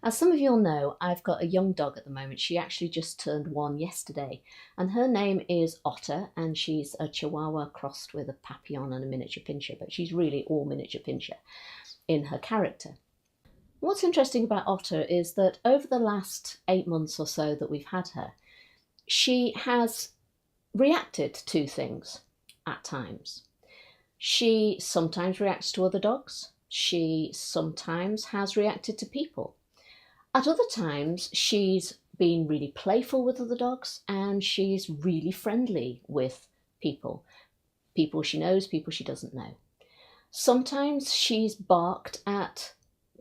As some of you all know, I've got a young dog at the moment. She actually just turned 1 yesterday, and her name is Otter, and she's a Chihuahua crossed with a Papillon and a miniature pinscher, but she's really all miniature pinscher in her character. What's interesting about Otter is that over the last 8 months or so that we've had her, she has reacted to things at times. She sometimes reacts to other dogs. She sometimes has reacted to people. At other times, she's been really playful with other dogs, and she's really friendly with people. People she knows, people she doesn't know. Sometimes she's barked at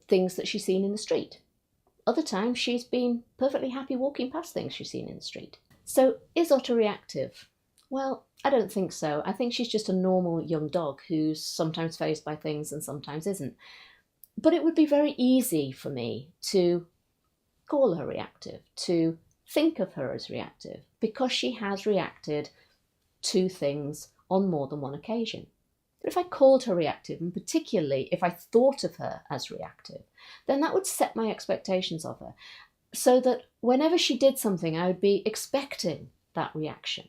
things that she's seen in the street. Other times she's been perfectly happy walking past things she's seen in the street. So is Otter reactive? Well, I don't think so. I think she's just a normal young dog who's sometimes fazed by things and sometimes isn't. But it would be very easy for me to call her reactive, to think of her as reactive, because she has reacted to things on more than one occasion. But if I called her reactive, and particularly if I thought of her as reactive, then that would set my expectations of her, so that whenever she did something, I would be expecting that reaction.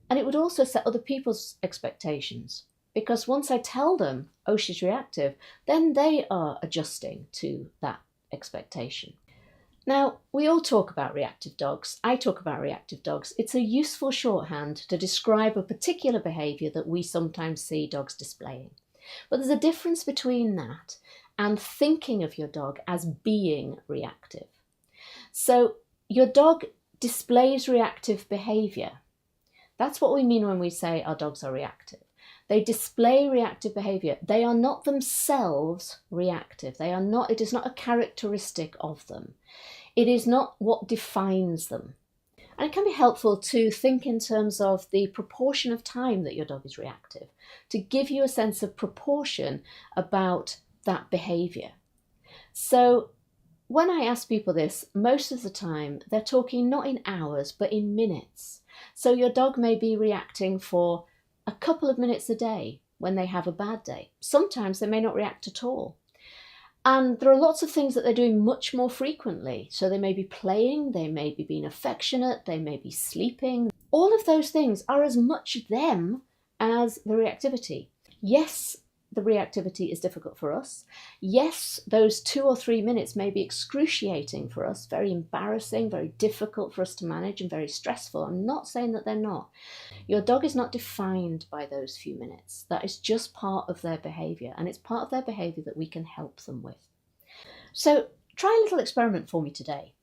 And it would also set other people's expectations, because once I tell them, oh, she's reactive, then they are adjusting to that expectation. Now, we all talk about reactive dogs. I talk about reactive dogs. It's a useful shorthand to describe a particular behaviour that we sometimes see dogs displaying. But there's a difference between that and thinking of your dog as being reactive. So your dog displays reactive behaviour. That's what we mean when we say our dogs are reactive. They display reactive behaviour. They are not themselves reactive. It is not a characteristic of them. It is not what defines them. And it can be helpful to think in terms of the proportion of time that your dog is reactive, to give you a sense of proportion about that behaviour. So when I ask people this, most of the time they're talking not in hours, but in minutes. So your dog may be reacting for a couple of minutes a day when they have a bad day. Sometimes they may not react at all. And there are lots of things that they're doing much more frequently. So they may be playing, they may be being affectionate, they may be sleeping. All of those things are as much them as the reactivity. Yes, the reactivity is difficult for us. Yes, those 2 or 3 minutes may be excruciating for us, very embarrassing, very difficult for us to manage and very stressful. I'm not saying that they're not. Your dog is not defined by those few minutes. That is just part of their behaviour, and it's part of their behaviour that we can help them with. So try a little experiment for me today.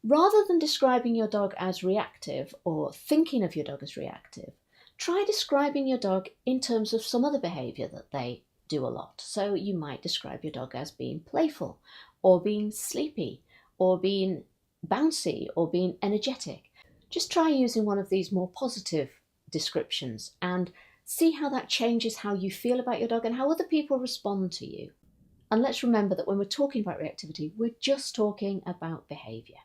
Rather than describing your dog as reactive or thinking of your dog as reactive, try describing your dog in terms of some other behaviour that they do a lot. So you might describe your dog as being playful, or being sleepy, or being bouncy, or being energetic. Just try using one of these more positive descriptions and see how that changes how you feel about your dog and how other people respond to you. And let's remember that when we're talking about reactivity, we're just talking about behaviour.